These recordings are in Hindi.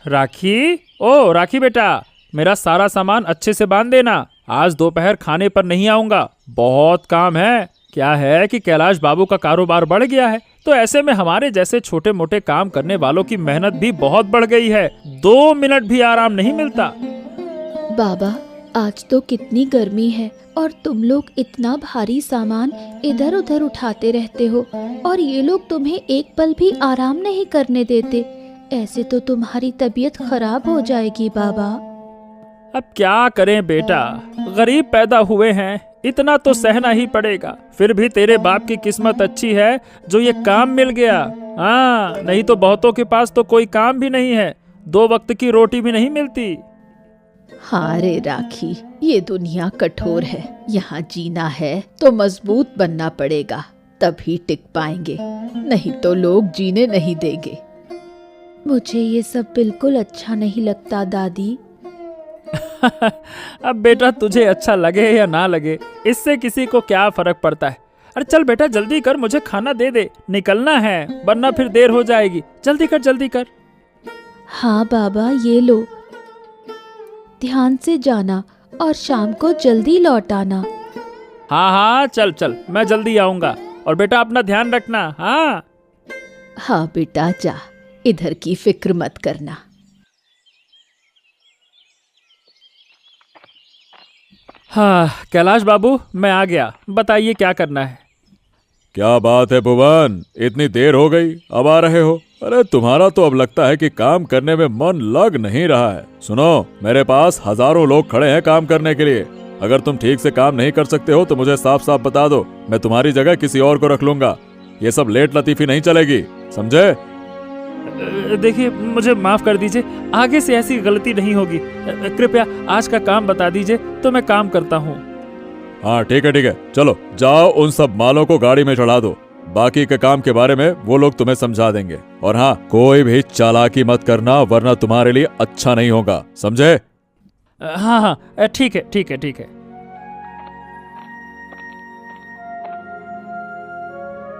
राखी, ओ राखी बेटा, मेरा सारा सामान अच्छे से बांध देना। आज दोपहर खाने पर नहीं आऊंगा, बहुत काम है। क्या है कि कैलाश बाबू का कारोबार बढ़ गया है, तो ऐसे में हमारे जैसे छोटे मोटे काम करने वालों की मेहनत भी बहुत बढ़ गई है। 2 मिनट भी आराम नहीं मिलता। बाबा, आज तो कितनी गर्मी है और तुम लोग इतना भारी सामान इधर उधर उठाते रहते हो और ये लोग तुम्हें एक पल भी आराम नहीं करने देते। ऐसे तो तुम्हारी तबीयत खराब हो जाएगी बाबा। अब क्या करें बेटा, गरीब पैदा हुए हैं, इतना तो सहना ही पड़ेगा। फिर भी तेरे बाप की किस्मत अच्छी है जो ये काम मिल गया। हाँ, नहीं तो बहुतों के पास तो कोई काम भी नहीं है, 2 वक्त की रोटी भी नहीं मिलती। हाँ रे राखी, ये दुनिया कठोर है। यहाँ जीना है तो मजबूत बनना पड़ेगा, तभी टिक पाएंगे, नहीं तो लोग जीने नहीं देंगे। मुझे ये सब बिल्कुल अच्छा नहीं लगता दादी। अब बेटा, तुझे अच्छा लगे या ना लगे, इससे किसी को क्या फर्क पड़ता है। अरे चल बेटा, जल्दी कर, मुझे खाना दे दे, निकलना है वरना फिर देर हो जाएगी। जल्दी कर, जल्दी कर। हाँ बाबा, ये लो, ध्यान से जाना और शाम को जल्दी लौट आना। हाँ हाँ, चल चल, मैं जल्दी आऊंगा। और बेटा अपना ध्यान रखना। हाँ हाँ बेटा, जा, इधर की फिक्र मत करना। हाँ कैलाश बाबू, मैं आ गया, बताइए क्या करना है। क्या बात है भुवन, इतनी देर हो गई, अब आ रहे हो? अरे तुम्हारा तो अब लगता है कि काम करने में मन लग नहीं रहा है। सुनो, मेरे पास हजारों लोग खड़े हैं काम करने के लिए। अगर तुम ठीक से काम नहीं कर सकते हो तो मुझे साफ साफ बता दो, मैं तुम्हारी जगह किसी और को रख लूंगा। ये सब लेट लतीफी नहीं चलेगी, समझे? देखिए, मुझे माफ कर दीजिए, आगे से ऐसी गलती नहीं होगी। कृपया आज का काम बता दीजिए तो मैं काम करता हूँ। हाँ ठीक है, चलो जाओ, उन सब मालों को गाड़ी में चढ़ा दो। बाकी के काम के बारे में वो लोग तुम्हें समझा देंगे। और हाँ, कोई भी चालाकी मत करना, वरना तुम्हारे लिए अच्छा नहीं होगा, समझे? हाँ हाँ, ठीक है ठीक है ठीक है।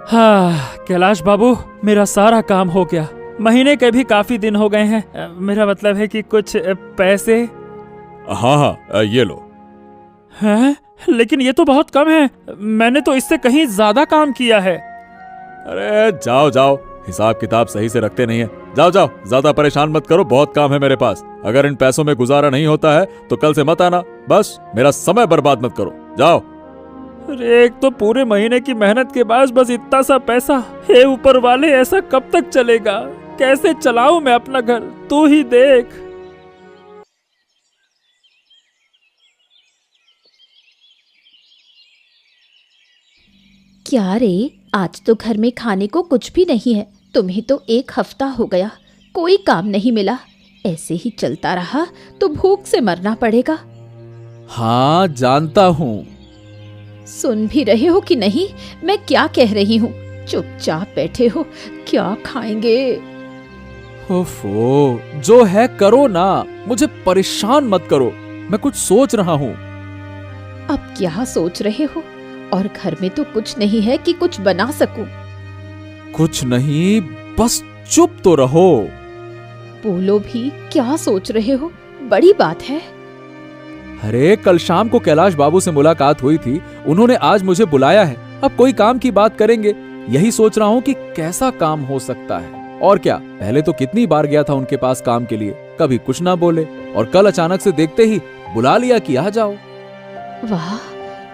हाँ कैलाश बाबू, मेरा सारा काम हो गया। महीने के भी काफी दिन हो गए हैं। मेरा मतलब है कि कुछ पैसे। हाँ हाँ, ये लो। हैं? लेकिन ये तो बहुत कम है, मैंने तो इससे कहीं ज्यादा काम किया है। अरे जाओ जाओ, हिसाब किताब सही से रखते नहीं है। जाओ जाओ, ज्यादा परेशान मत करो, बहुत काम है मेरे पास। अगर इन पैसों में गुजारा नहीं होता है तो कल से मत आना, बस मेरा समय बर्बाद मत करो, जाओ। अरे एक तो पूरे महीने की मेहनत के बाद बस इतना सा पैसा। हे ऊपर वाले, ऐसा कब तक चलेगा? कैसे चलाऊं मैं अपना घर, तू ही देख। क्या रे, आज तो घर में खाने को कुछ भी नहीं है। तुम्हें तो 1 हफ्ता हो गया, कोई काम नहीं मिला। ऐसे ही चलता रहा तो भूख से मरना पड़ेगा। हाँ जानता हूँ। सुन भी रहे हो कि नहीं मैं क्या कह रही हूँ? चुपचाप बैठे हो, क्या खाएंगे? ओफो, जो है करो ना, मुझे परेशान मत करो, मैं कुछ सोच रहा हूँ। अब क्या सोच रहे हो? और घर में तो कुछ नहीं है कि कुछ बना सकूं। कुछ नहीं, बस चुप तो रहो। बोलो भी, क्या सोच रहे हो? बड़ी बात है। अरे कल शाम को कैलाश बाबू से मुलाकात हुई थी, उन्होंने आज मुझे बुलाया है। अब कोई काम की बात करेंगे, यही सोच रहा हूँ कि कैसा काम हो सकता है। और क्या, पहले तो कितनी बार गया था उनके पास काम के लिए, कभी कुछ ना बोले, और कल अचानक से देखते ही बुला लिया कि आ जाओ। वाह,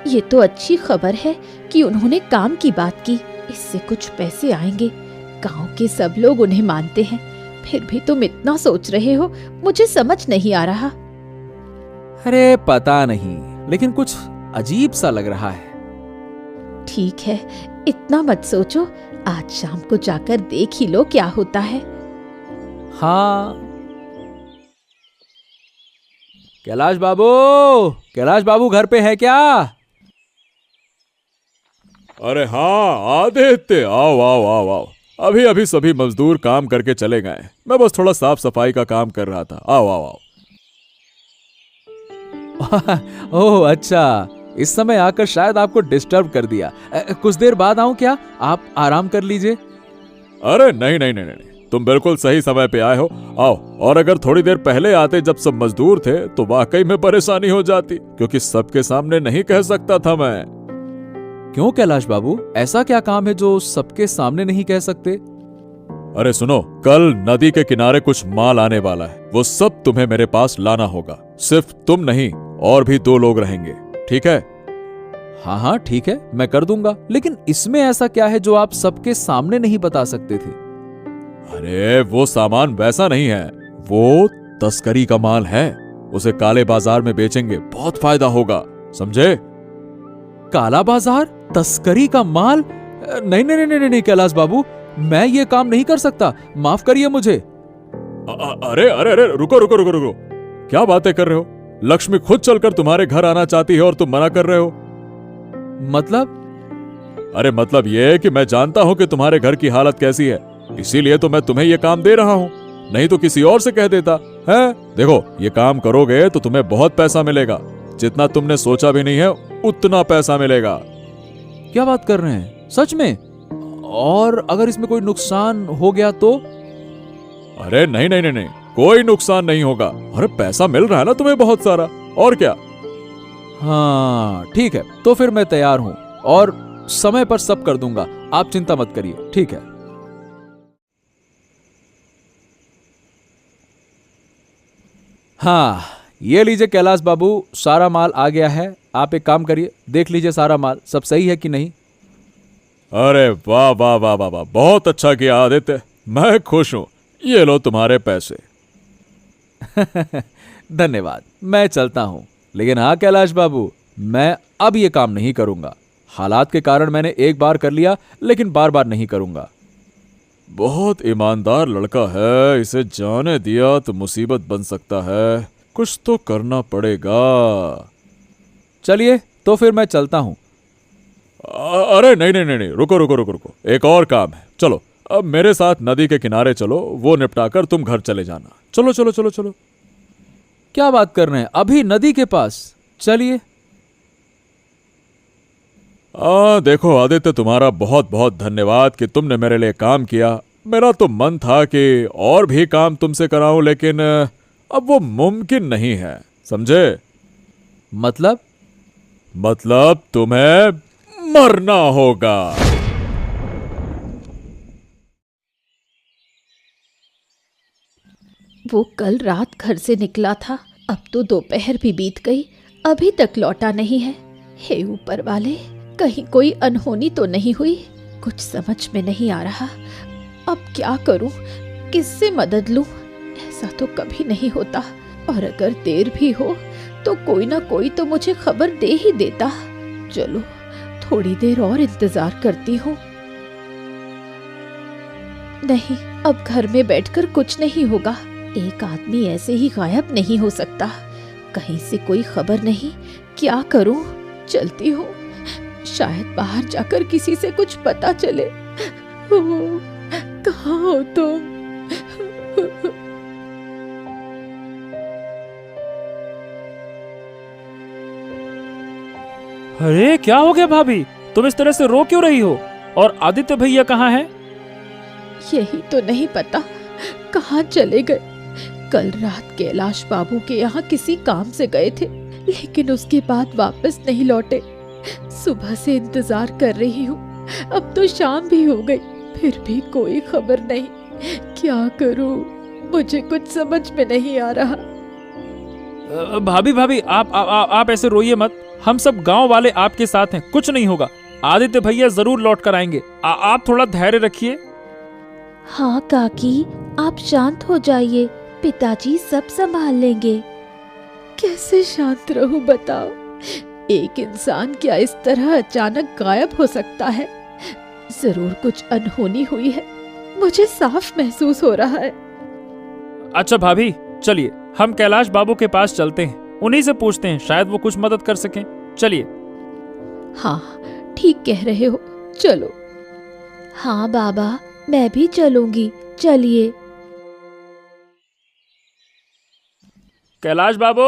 ये तो अच्छी खबर है कि उन्होंने काम की बात की, इससे कुछ पैसे आएंगे। गांव के सब लोग उन्हें मानते हैं, फिर भी तुम इतना सोच रहे हो, मुझे समझ नहीं आ रहा। अरे पता नहीं, लेकिन कुछ अजीब सा लग रहा है। ठीक है, इतना मत सोचो, आज शाम को जाकर देख ही लो क्या होता है। हाँ। कैलाश बाबू घर पे है क्या? अरे हाँ, आदित्य, आओ आओ आओ आओ। अभी अभी सभी मजदूर काम करके चले गए, मैं बस थोड़ा साफ सफाई का काम कर रहा था। आओ आओ आओ। ओह अच्छा, इस समय आकर शायद आपको डिस्टर्ब कर दिया। कुछ देर बाद आऊं क्या? आप आराम कर लीजिए। अरे नहीं नहीं नहीं नहीं, तुम बिल्कुल सही समय पे आए हो। आओ, और अगर थोड़ी देर पहले आते जब सब मजदूर थे तो वाकई में परेशानी हो जाती, क्योंकि सबके सामने नहीं कह सकता था मैं। क्यों कैलाश बाबू, ऐसा क्या काम है जो सबके सामने नहीं कह सकते? अरे सुनो, कल नदी के किनारे कुछ माल आने वाला है, वो सब तुम्हें मेरे पास लाना होगा। सिर्फ तुम नहीं, और भी 2 लोग रहेंगे, ठीक है? हाँ हाँ ठीक है, मैं कर दूंगा, लेकिन इसमें ऐसा क्या है जो आप सबके सामने नहीं बता सकते थे? अरे वो सामान वैसा नहीं है, वो तस्करी का माल है। उसे काले बाजार में बेचेंगे, बहुत फायदा होगा, समझे? काला बाजार, तस्करी का माल? नहीं नहीं नहीं नहीं नहीं कैलाश बाबू, मैं ये काम नहीं कर सकता, माफ करिए मुझे। अरे अरे अरे, रुको रुको रुको रुको, क्या बातें कर रहे हो? लक्ष्मी खुद चलकर तुम्हारे घर आना चाहती है और तुम मना कर रहे हो? मतलब? अरे मतलब ये है कि मैं जानता हूं कि तुम्हारे घर की हालत कैसी है, इसीलिए तो मैं तुम्हें ये काम दे रहा हूं, नहीं तो किसी और से कह देता है। देखो, ये काम करोगे तो तुम्हें बहुत पैसा मिलेगा, जितना तुमने सोचा भी नहीं है उतना पैसा मिलेगा। क्या बात कर रहे हैं, सच में? और अगर इसमें कोई नुकसान हो गया तो? अरे नहीं नहीं नहीं नहीं, कोई नुकसान नहीं होगा। अरे पैसा मिल रहा है ना तुम्हें बहुत सारा, और क्या। हाँ ठीक है, तो फिर मैं तैयार हूं और समय पर सब कर दूंगा, आप चिंता मत करिए, ठीक है? हाँ, ये लीजिए कैलाश बाबू, सारा माल आ गया है। आप एक काम करिए, देख लीजिए सारा माल सब सही है कि नहीं। अरे वाह वाह वाह वाह वाह, बहुत अच्छा किया आदित्य, मैं खुश हूं। ये लो तुम्हारे पैसे। धन्यवाद, मैं चलता हूं। लेकिन हाँ कैलाश बाबू, मैं अब ये काम नहीं करूंगा। हालात के कारण मैंने एक बार कर लिया, लेकिन बार बार नहीं करूंगा। बहुत ईमानदार लड़का है, इसे जाने दिया तो मुसीबत बन सकता है, कुछ तो करना पड़ेगा। चलिए तो फिर मैं चलता हूं। अरे नहीं नहीं नहीं नहीं, रुको रुको रुको रुको, एक और काम है। चलो अब मेरे साथ नदी के किनारे चलो, वो निपटाकर तुम घर चले जाना। चलो चलो चलो चलो। क्या बात कर रहे हैं, अभी नदी के पास? चलिए। देखो आदित्य, तुम्हारा बहुत बहुत धन्यवाद कि तुमने मेरे लिए काम किया। मेरा तो मन था कि और भी काम तुमसे कराऊं, लेकिन अब वो मुमकिन नहीं है, समझे? मतलब तुम्हें मरना होगा। वो कल रात घर से निकला था, अब तो दोपहर भी बीत गई, अभी तक लौटा नहीं है। हे ऊपर वाले, कहीं कोई अनहोनी तो नहीं हुई? कुछ समझ में नहीं आ रहा, अब क्या करूं, किससे मदद लूं? ऐसा तो कभी नहीं होता, और अगर देर भी हो तो कोई ना कोई तो मुझे खबर दे ही देता। चलो थोड़ी देर और इंतजार करती हूँ। नहीं, अब घर में बैठकर कुछ नहीं होगा। एक आदमी ऐसे ही गायब नहीं हो सकता, कहीं से कोई खबर नहीं। क्या करूं? चलती हूँ, शायद बाहर जाकर किसी से कुछ पता चले। कहाँ हो तुम? अरे क्या हो गया भाभी, तुम इस तरह से रो क्यों रही हो? और आदित्य भैया कहाँ हैं? यही तो नहीं पता कहाँ चले गए। कल रात कैलाश बाबू के यहाँ किसी काम से गए थे, लेकिन उसके बाद वापस नहीं लौटे। सुबह से इंतजार कर रही हूँ, अब तो शाम भी हो गई, फिर भी कोई खबर नहीं। क्या करूँ, मुझे कुछ समझ में नहीं आ रहा। भाभी भाभी, आप ऐसे रोइए मत, हम सब गांव वाले आपके साथ हैं, कुछ नहीं होगा। आदित्य भैया जरूर लौट कर आएंगे, आप थोड़ा धैर्य रखिए। हाँ काकी, आप शांत हो जाइए, पिताजी सब संभाल लेंगे। कैसे शांत रहूं बताओ? एक इंसान क्या इस तरह अचानक गायब हो सकता है? जरूर कुछ अनहोनी हुई है, मुझे साफ महसूस हो रहा है। अच्छा भाभी, चलिए हम कैलाश बाबू के पास चलते हैं, उन्हीं से पूछते हैं, शायद वो कुछ मदद कर सकें। चलिए। हाँ ठीक कह रहे हो, चलो। हाँ बाबा, मैं भी चलूंगी, चलिए। कैलाश बाबू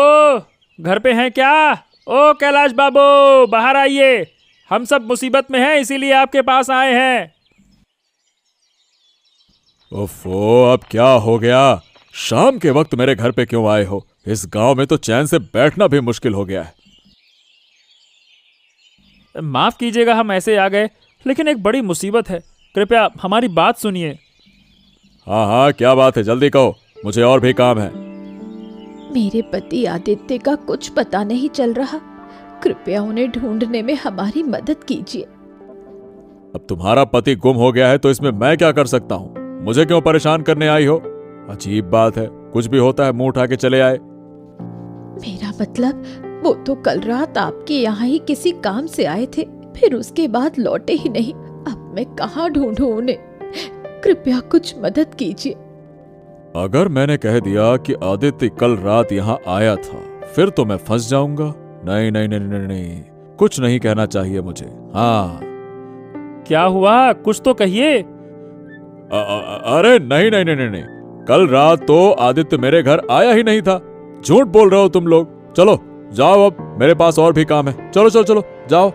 घर पे हैं क्या? ओ कैलाश बाबू, बाहर आइए, हम सब मुसीबत में हैं, इसीलिए आपके पास आए हैं। ओफो, अब क्या हो गया? शाम के वक्त मेरे घर पे क्यों आए हो? इस गांव में तो चैन से बैठना भी मुश्किल हो गया है। माफ कीजिएगा हम ऐसे आ गए, लेकिन एक बड़ी मुसीबत है, कृपया हमारी बात सुनिए। हाँ हाँ, क्या बात है? जल्दी कहो, मुझे और भी काम है। मेरे पति आदित्य का कुछ पता नहीं चल रहा, कृपया उन्हें ढूंढने में हमारी मदद कीजिए। अब तुम्हारा पति गुम हो गया है तो इसमें मैं क्या कर सकता हूँ? मुझे क्यों परेशान करने आई हो? अजीब बात है, कुछ भी होता है मुंह उठा के चले आए। मेरा मतलब, वो तो कल रात आपके यहाँ ही किसी काम से आए थे, फिर उसके बाद लौटे ही नहीं। अब मैं कहाँ ढूंढूं उन्हें? कृपया कुछ मदद कीजिए। अगर मैंने कह दिया कि आदित्य कल रात यहाँ आया था, फिर तो मैं फंस जाऊंगा। नहीं नहीं नहीं नहीं नहीं, कुछ नहीं कहना चाहिए मुझे। हाँ, क्या हुआ, कुछ तो कहिए। अरे नहीं नहीं नहीं नहीं नहीं, कल रात तो आदित्य मेरे घर आया ही नहीं था। झूठ बोल रहे हो तुम लोग। चलो जाओ, अब मेरे पास और भी काम है। चलो चलो चलो जाओ।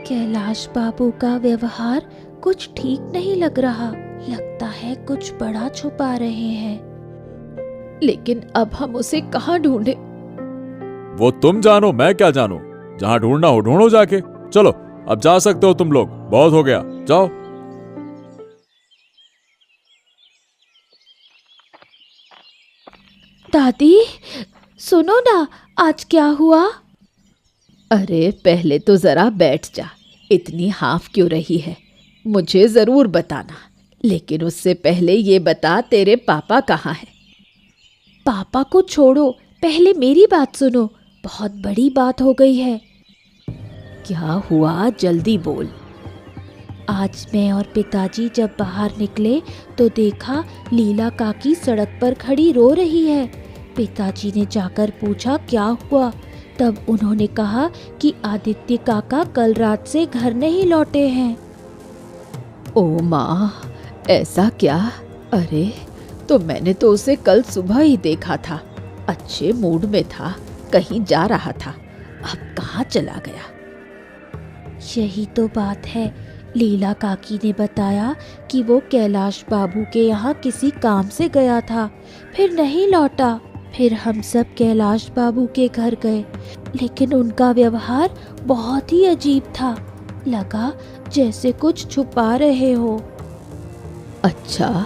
कैलाश बाबू का व्यवहार कुछ ठीक नहीं लग रहा, लगता है कुछ बड़ा छुपा रहे हैं। लेकिन अब हम उसे कहाँ ढूंढे? वो तुम जानो, मैं क्या जानू। जहां ढूंढना हो ढूंढो जाके। चलो अब जा सकते हो तुम लोग, बहुत हो गया, जाओ। दादी सुनो ना, आज क्या हुआ? अरे पहले तो जरा बैठ जा, इतनी हाफ क्यों रही है? मुझे जरूर बताना, लेकिन उससे पहले ये बता, तेरे पापा कहाँ हैं? पापा को छोड़ो, पहले मेरी बात सुनो, बहुत बड़ी बात हो गई है। क्या हुआ, जल्दी बोल। आज मैं और पिताजी जब बाहर निकले तो देखा लीला काकी सड़क पर खड़ी रो रही है। पिताजी ने जाकर पूछा क्या हुआ, तब उन्होंने कहा कि आदित्य काका कल रात से घर नहीं लौटे हैं। ओ माँ, ऐसा क्या? अरे तो मैंने तो उसे कल सुबह ही देखा था, अच्छे मूड में था, कहीं जा रहा था, अब कहाँ चला गया? यही तो बात है, लीला काकी ने बताया कि वो कैलाश बाबू के यहाँ किसी काम से गया था, फिर नहीं लौटा। फिर हम सब कैलाश बाबू के घर गए, लेकिन उनका व्यवहार बहुत ही अजीब था, लगा जैसे कुछ छुपा रहे हो। अच्छा,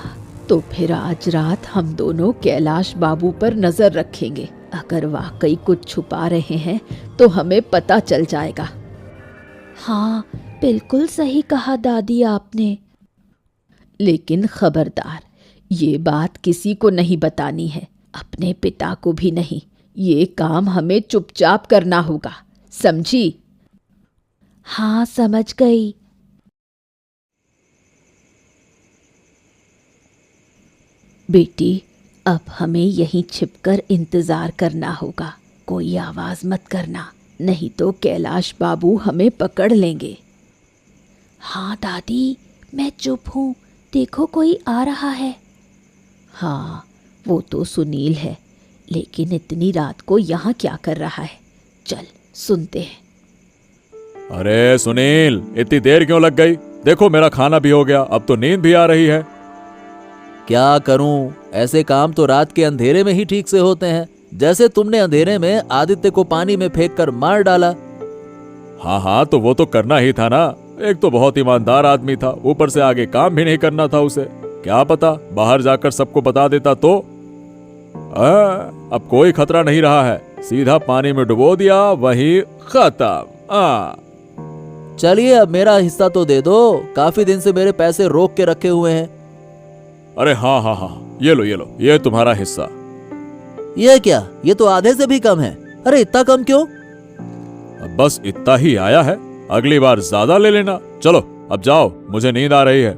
तो फिर आज रात हम दोनों कैलाश बाबू पर नजर रखेंगे। अगर वाकई कुछ छुपा रहे हैं तो हमें पता चल जाएगा। हाँ, बिल्कुल सही कहा दादी आपने। लेकिन खबरदार, ये बात किसी को नहीं बतानी है, अपने पिता को भी नहीं। ये काम हमें चुपचाप करना होगा, समझी? हाँ, समझ गई। बेटी, अब हमें यहीं छिपकर इंतजार करना होगा, कोई आवाज मत करना, नहीं तो कैलाश बाबू हमें पकड़ लेंगे। हाँ दादी, मैं चुप हूँ, देखो कोई आ रहा है। हाँ, वो तो सुनील है, लेकिन इतनी रात को यहाँ क्या कर रहा है? चल सुनते हैं। अरे सुनील, इतनी देर क्यों लग गई? देखो मेरा खाना भी हो गया, अब तो नींद भी आ रही है। क्या करूं, ऐसे काम तो रात के अंधेरे में ही ठीक से होते हैं, जैसे तुमने अंधेरे में आदित्य को पानी में फेंक कर मार डाला। हाँ हाँ, तो वो तो करना ही था ना। एक तो बहुत ईमानदार आदमी था, ऊपर से आगे काम भी नहीं करना था उसे। क्या पता बाहर जाकर सबको बता देता तो। अब कोई खतरा नहीं रहा है, सीधा पानी में डुबो दिया, वही खत्म। चलिए अब मेरा हिस्सा तो दे दो, काफी दिन से मेरे पैसे रोक के रखे हुए हैं। अरे हाँ हाँ हाँ, ये लो ये लो, ये तुम्हारा हिस्सा। ये क्या, ये तो आधे से भी कम है। अरे इतना कम क्यों? अब बस इतना ही आया है, अगली बार ज्यादा ले लेना। चलो अब जाओ, मुझे नींद आ रही है।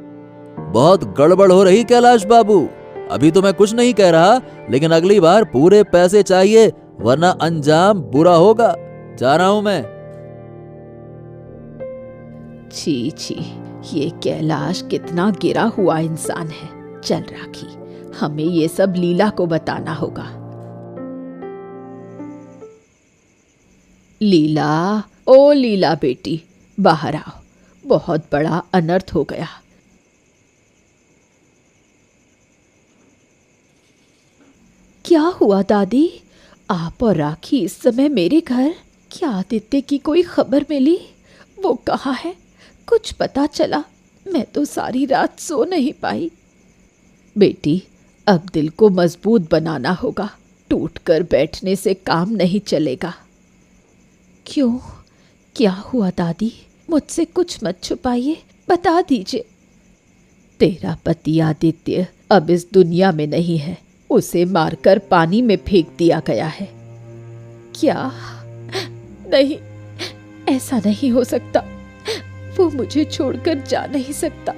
बहुत गड़बड़ हो रही कैलाश बाबू, अभी तो मैं कुछ नहीं कह रहा, लेकिन अगली बार पूरे पैसे चाहिए, वरना अंजाम बुरा होगा। जा रहा हूं मैं। छी छी, ये कैलाश कितना गिरा हुआ इंसान है। चल राखी, हमें ये सब लीला को बताना होगा। लीला, ओ लीला बेटी, बाहर आओ, बहुत बड़ा अनर्थ हो गया। क्या हुआ दादी? आप और राखी इस समय मेरे घर? क्या आदित्य की कोई खबर मिली? वो कहाँ है? कुछ पता चला? मैं तो सारी रात सो नहीं पाई। बेटी, अब दिल को मजबूत बनाना होगा। टूटकर बैठने से काम नहीं चलेगा। क्यों? क्या हुआ दादी? मुझसे कुछ मत छुपाइए, बता दीजिए। तेरा पति आदित्य अब इस दुनिया में नहीं है। उसे मारकर पानी में फेंक दिया गया है। क्या? नहीं, ऐसा नहीं हो सकता। वो मुझे छोड़कर जा नहीं सकता।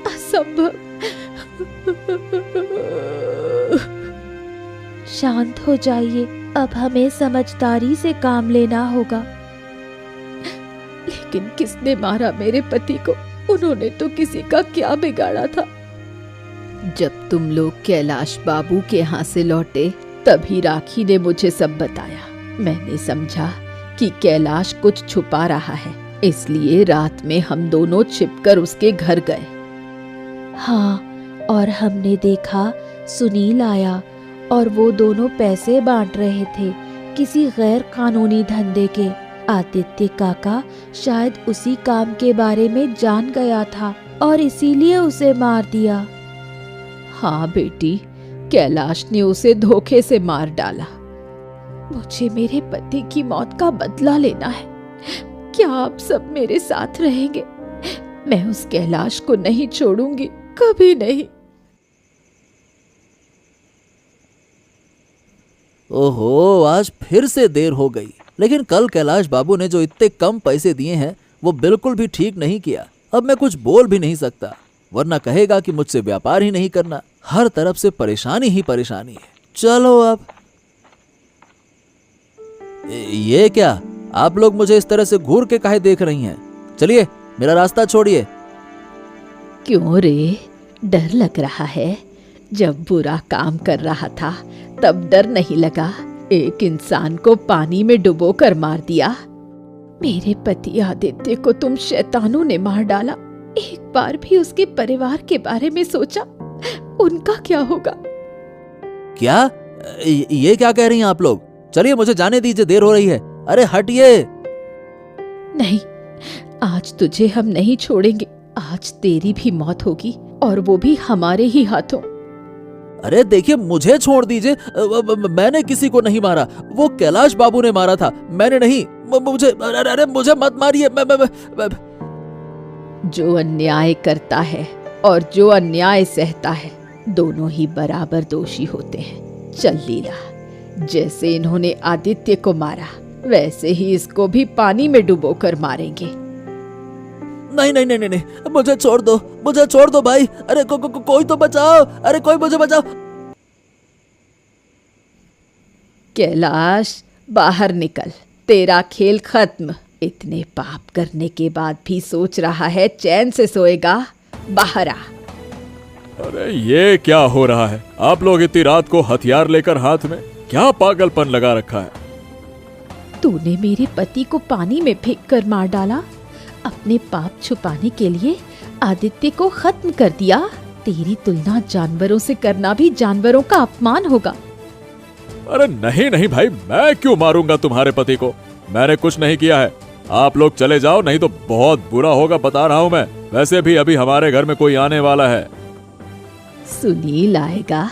असंभव। शांत हो जाइए, अब हमें समझदारी से काम लेना होगा। लेकिन किसने मारा मेरे पति को? उन्होंने तो किसी का क्या बिगाड़ा था? जब तुम लोग कैलाश बाबू के यहाँ से लौटे तभी राखी ने मुझे सब बताया। मैंने समझा कि कैलाश कुछ छुपा रहा है, इसलिए रात में हम दोनों छिपकर उसके घर गए। हाँ, और हमने देखा सुनील आया और वो दोनों पैसे बांट रहे थे किसी गैर कानूनी धंधे के। आदित्य काका शायद उसी काम के बारे में जान गया था और इसीलिए उसे मार दिया। हाँ बेटी, कैलाश ने उसे धोखे से मार डाला। मुझे मेरे पति की मौत का बदला लेना है। क्या आप सब मेरे साथ रहेंगे? मैं उस कैलाश को नहीं छोड़ूंगी, कभी नहीं। ओहो, आज फिर से देर हो गई। लेकिन कल कैलाश बाबू ने जो इतने कम पैसे दिए हैं वो बिल्कुल भी ठीक नहीं किया। अब मैं कुछ बोल भी नहीं सकता, वरना कहेगा कि मुझसे व्यापार ही नहीं करना। हर तरफ से परेशानी ही परेशानी है। चलो अब ये क्या, आप लोग मुझे इस तरह से घूर के काहे देख रही हैं? चलिए, मेरा रास्ता छोड़िए। क्यों रे, डर लग रहा है? जब बुरा काम कर रहा था तब डर नहीं लगा? एक इंसान को पानी में डुबो कर मार दिया। मेरे पति आदित्य को तुम शैतानों ने मार डाला। एक बार भी उसके परिवार के बारे में सोचा? उनका क्या होगा? क्या? ये क्या कह रही हैं आप लोग? चलिए, मुझे जाने दीजिए, देर हो रही है। अरे हटिए। नहीं, आज तुझे हम नहीं छोड़ेंगे। आज तेरी भी मौत होगी, और वो भी हमारे ही हाथों। अरे देखिए, मुझे छोड़ दीजिए। मैंने किसी को नहीं मारा, वो कैलाश बाबू ने मारा था, मैंने नहीं। मुझे अरे मुझे मत मारिए। जो अन्याय करता है और जो अन्याय सहता है, दोनों ही बराबर दोषी होते हैं। चल लीला, जैसे इन्होंने आदित्य को मारा वैसे ही इसको भी पानी में डुबोकर मारेंगे। नहीं नहीं नहीं नहीं, मुझे छोड़ दो, मुझे छोड़ दो भाई। अरे कोई तो बचाओ, अरे कोई मुझे बचाओ। कैलाश, बाहर निकल, तेरा खेल खत्म। इतने पाप करने के बाद भी सोच रहा है चैन से सोएगा? बाहर आ। अरे ये क्या हो रहा है? आप लोग इतनी रात को हथियार लेकर हाथ में, क्या पागलपन लगा रखा है? तूने मेरे पति को पानी में फेंक कर मार डाला। अपने पाप छुपाने के लिए आदित्य को खत्म कर दिया। तेरी तुलना जानवरों से करना भी जानवरों का अपमान होगा। अरे नहीं नहीं भाई, मैं क्यों मारूंगा तुम्हारे पति को? मैंने कुछ नहीं किया है। आप लोग चले जाओ, नहीं तो बहुत बुरा होगा, बता रहा हूं मैं। वैसे भी अभी हमारे घर में कोई आने वाला है। सुनील आएगा?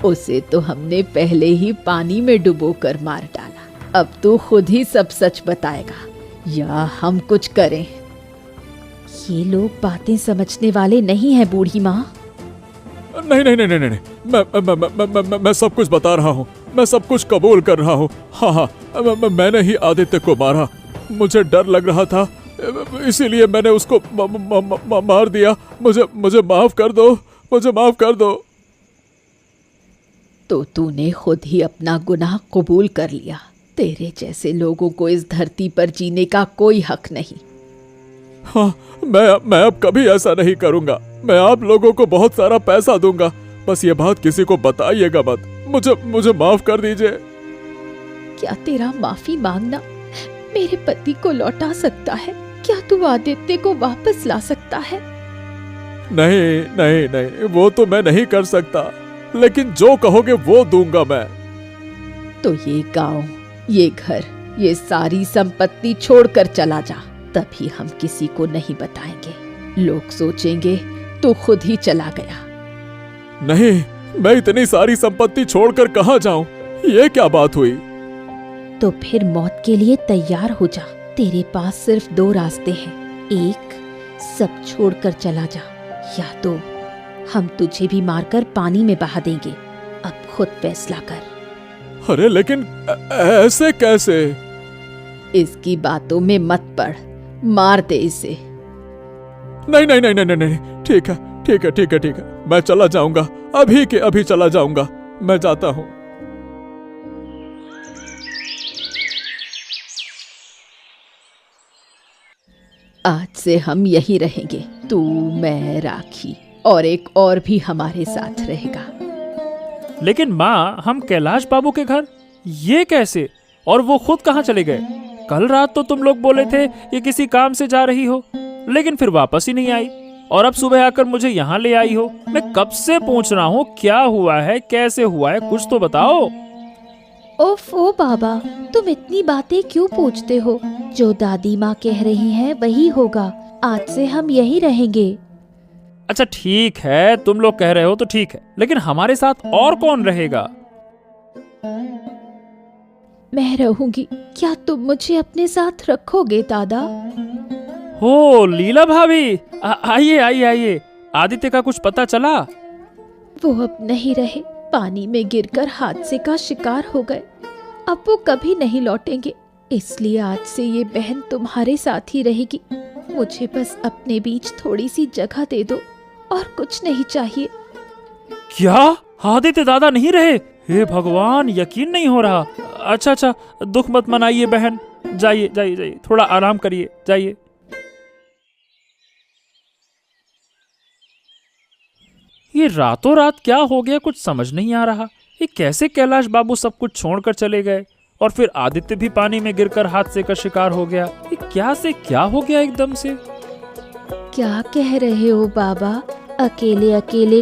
उसे तो हमने पहले ही पानी में डुबोकर मार डाला। अब तू खुद ही सब सच बताएगा या हम कुछ करें? ये लोग बातें समझने वाले नहीं हैं बूढ़ी माँ। नहीं नहीं नहीं नहीं, मैं सब कुछ बता रहा हूँ, मैं सब कुछ कबूल कर रहा हूँ। हाँ हाँ, मैंने ही आदित्य को मारा। मुझे डर लग रहा था, इसीलिए मैंने उसको मार दिया। मुझे माफ कर दो, मुझे माफ कर दो। तो तूने खुद ही अपना गुनाह कबूल कर लिया। तेरे जैसे लोगों को इस धरती पर जीने का कोई हक नहीं। हाँ, मैं अब कभी ऐसा नहीं करूंगा। मैं आप लोगों को बहुत सारा पैसा दूंगा, बस ये बात किसी को बताइएगा मत। मुझे माफ कर दीजिए। क्या तेरा माफी मांगना मेरे पति को लौटा सकता है? क्या तू आदित्य को वापस ला सकता है? नहीं नहीं नहीं, वो तो मैं नहीं कर सकता। लेकिन जो कहोगे वो दूंगा मैं। तो ये गांव, ये घर, ये सारी संपत्ति छोड़कर चला जा, तभी हम किसी को नहीं बताएंगे। लोग सोचेंगे तू खुद ही चला गया। नहीं, मैं इतनी सारी संपत्ति छोड़कर कहाँ जाऊं? ये क्या बात हुई? तो फिर मौत के लिए तैयार हो जा। तेरे पास सिर्फ 2 रास्ते हैं। एक, सब छोड़कर चला जा, या तो हम तुझे भी मारकर पानी में बहा देंगे। अब खुद फैसला कर। अरे लेकिन ऐसे कैसे? इसकी बातों में मत पड़, मार दे इसे। नहीं नहीं नहीं नहीं नहीं नहीं, ठीक है ठीक है ठीक है ठीक है, मैं चला जाऊंगा, अभी के अभी चला जाऊंगा। मैं जाता हूं। आज से हम यहीं रहेंगे, तू, मैं, राखी और एक और भी हमारे साथ रहेगा। लेकिन माँ, हम कैलाश बाबू के घर ये कैसे? और वो खुद कहाँ चले गए? कल रात तो तुम लोग बोले थे कि किसी काम से जा रही हो, लेकिन फिर वापस ही नहीं आई, और अब सुबह आकर मुझे यहाँ ले आई हो। मैं कब से पूछ रहा हूँ क्या हुआ है, कैसे हुआ है, कुछ तो बताओ। ओफो बाबा, तुम इतनी बातें क्यों पूछते हो? जो दादी माँ कह रही हैं वही होगा। आज से हम यहीं रहेंगे। अच्छा ठीक है, तुम लोग कह रहे हो तो ठीक है, लेकिन हमारे साथ और कौन रहेगा? मैं रहूंगी। क्या तुम मुझे अपने साथ रखोगे दादा? हो लीला भाभी, आइए आइए आइए। आदित्य का कुछ पता चला? वो अब नहीं रहे, पानी में गिरकर हादसे का शिकार हो गए। अब वो कभी नहीं लौटेंगे, इसलिए आज से ये बहन तुम्हारे साथ ही रहेगी। मुझे बस अपने बीच थोड़ी सी जगह दे दो, और कुछ नहीं चाहिए। क्या आदित्य दादा नहीं रहे? हे भगवान, यकीन नहीं हो रहा। अच्छा अच्छा, दुख मत मनाइए बहन, जाइए जाइए जाइए, थोड़ा आराम करिए, जाइए। ये रातों रात क्या हो गया, कुछ समझ नहीं आ रहा। ये कैसे कैलाश बाबू सब कुछ छोड़कर चले गए, और फिर आदित्य भी पानी में गिरकर हादसे का शिकार हो गया। ये क्या से क्या हो गया एकदम से? क्या कह रहे हो बाबा? अकेले अकेले?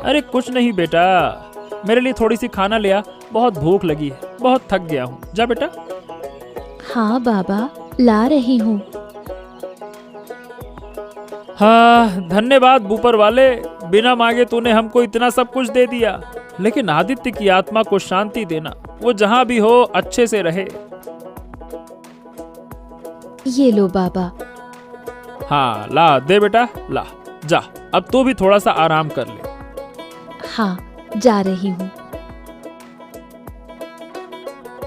अरे कुछ नहीं बेटा, मेरे लिए थोड़ी सी खाना ले आ, बहुत भूख लगी है, बहुत थक गया हूँ। जा बेटा। हाँ बाबा, ला रही हूँ। हाँ, धन्यवाद ऊपर वाले, बिना मांगे तूने हमको इतना सब कुछ दे दिया। लेकिन आदित्य की आत्मा को शांति देना, वो जहाँ भी हो अच्छे से रहे। ये लो बाबा। हाँ ला दे बेटा, ला जा, अब तू भी थोड़ा सा आराम कर ले। हाँ, जा रही हूँ।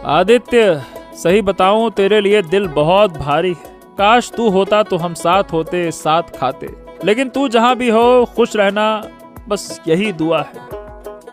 आदित्य, सही बताऊं तेरे लिए दिल बहुत भारी है। काश तू होता तो हम साथ होते, साथ खाते। लेकिन तू जहां भी हो खुश रहना, बस यही दुआ है।